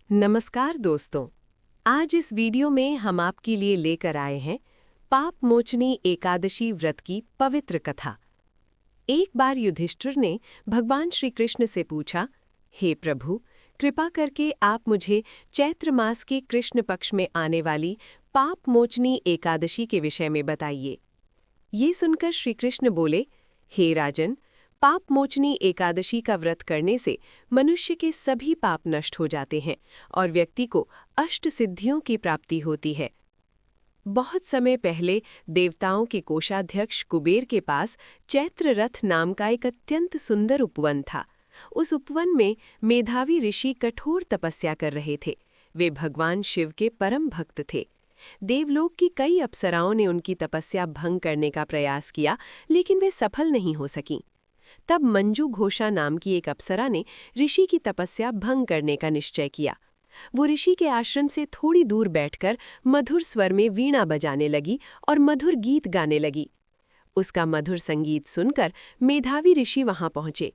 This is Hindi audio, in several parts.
नमस्कार दोस्तों। आज इस वीडियो में हम आपके लिए लेकर आए हैं पाप मोचनी एकादशी व्रत की पवित्र कथा। एक बार युधिष्ठिर ने भगवान श्री कृष्ण से पूछा, हे प्रभु, कृपा करके आप मुझे चैत्र मास के कृष्ण पक्ष में आने वाली पाप मोचनी एकादशी के विषय में बताइए। ये सुनकर श्री कृष्ण बोले, हे राजन, पाप मोचनी एकादशी का व्रत करने से मनुष्य के सभी पाप नष्ट हो जाते हैं और व्यक्ति को अष्ट सिद्धियों की प्राप्ति होती है। बहुत समय पहले देवताओं के कोषाध्यक्ष कुबेर के पास चैत्र रथ नाम का एक अत्यंत सुंदर उपवन था। उस उपवन में मेधावी ऋषि कठोर तपस्या कर रहे थे। वे भगवान शिव के परम भक्त थे। देवलोक की कई अप्सराओं ने उनकी तपस्या भंग करने का प्रयास किया, लेकिन वे सफल नहीं हो सकीं। तब मंजू घोषा नाम की एक अप्सरा ने ऋषि की तपस्या भंग करने का निश्चय किया। वो ऋषि के आश्रम से थोड़ी दूर बैठकर मधुर स्वर में वीणा बजाने लगी और मधुर गीत गाने लगी। उसका मधुर संगीत सुनकर मेधावी ऋषि वहां पहुंचे।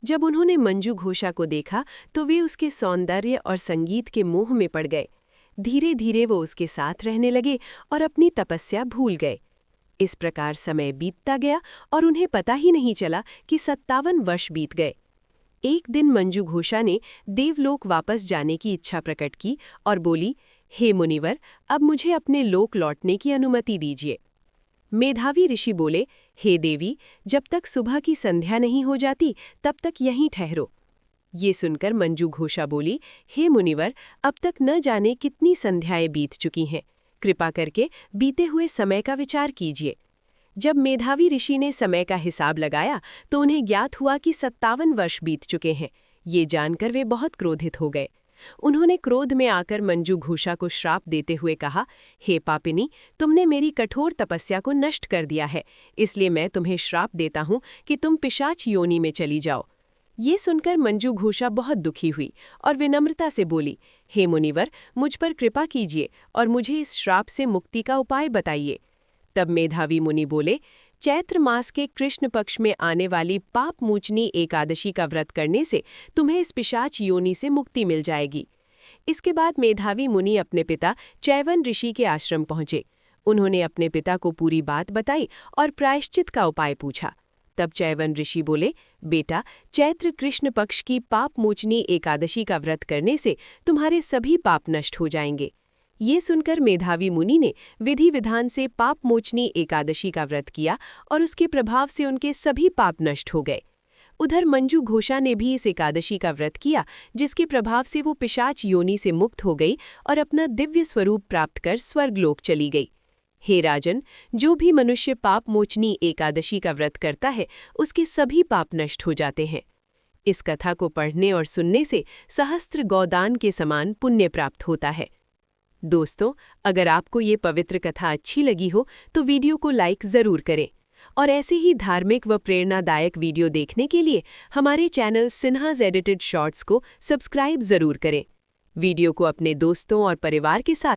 जब उन्होंने मंजू घोषा को देखा तो वे उसके सौंदर्य और संगीत के मोह में पड़ गए। धीरे धीरे वो उसके साथ रहने लगे और अपनी तपस्या भूल गए। इस प्रकार समय बीतता गया और उन्हें पता ही नहीं चला कि 57 वर्ष बीत गए। एक दिन मंजू घोषा ने देवलोक वापस जाने की इच्छा प्रकट की और बोली, हे मुनिवर, अब मुझे अपने लोक लौटने की अनुमति दीजिए। मेधावी ऋषि बोले, हे देवी, जब तक सुबह की संध्या नहीं हो जाती तब तक यहीं ठहरो। ये सुनकर मंजू घोषा बोली, हे मुनिवर, अब तक न जाने कितनी संध्याएं बीत चुकी हैं। कृपा करके बीते हुए समय का विचार कीजिए। जब मेधावी ऋषि ने समय का हिसाब लगाया तो उन्हें ज्ञात हुआ कि 57 वर्ष बीत चुके हैं। ये जानकर वे बहुत क्रोधित हो गए। उन्होंने क्रोध में आकर मंजू घोषा को श्राप देते हुए कहा, हे पापिनी, तुमने मेरी कठोर तपस्या को नष्ट कर दिया है, इसलिए मैं तुम्हें श्राप देता हूँ कि तुम पिशाच योनि में चली जाओ। ये सुनकर मंजू घोषा बहुत दुखी हुई और विनम्रता से बोली, हे मुनिवर, मुझ पर कृपा कीजिए और मुझे इस श्राप से मुक्ति का उपाय बताइए। तब मेधावी मुनि बोले, चैत्र मास के कृष्ण पक्ष में आने वाली पाप मोचनी एकादशी का व्रत करने से तुम्हें इस पिशाच योनि से मुक्ति मिल जाएगी। इसके बाद मेधावी मुनि अपने पिता चैवन ऋषि के आश्रम पहुंचे। उन्होंने अपने पिता को पूरी बात बताई और प्रायश्चित का उपाय पूछा। तब चैवन ऋषि बोले, बेटा, चैत्र कृष्ण पक्ष की पाप मोचनी एकादशी का व्रत करने से तुम्हारे सभी पाप नष्ट हो जाएंगे। ये सुनकर मेधावी मुनि ने विधि विधान से पाप मोचनी एकादशी का व्रत किया और उसके प्रभाव से उनके सभी पाप नष्ट हो गए। उधर मंजू घोषा ने भी इस एकादशी का व्रत किया, जिसके प्रभाव से वो पिशाच योनि से मुक्त हो गई और अपना दिव्य स्वरूप प्राप्त कर स्वर्गलोक चली गई। हे राजन, जो भी मनुष्य पाप मोचनी एकादशी का व्रत करता है उसके सभी पाप नष्ट हो जाते हैं। इस कथा को पढ़ने और सुनने से सहस्त्र गौदान के समान पुण्य प्राप्त होता है। दोस्तों, अगर आपको ये पवित्र कथा अच्छी लगी हो तो वीडियो को लाइक ज़रूर करें और ऐसे ही धार्मिक व प्रेरणादायक वीडियो देखने के लिए हमारे चैनल सिन्हाज एडिटेड शॉर्ट्स को सब्सक्राइब ज़रूर करें। वीडियो को अपने दोस्तों और परिवार के साथ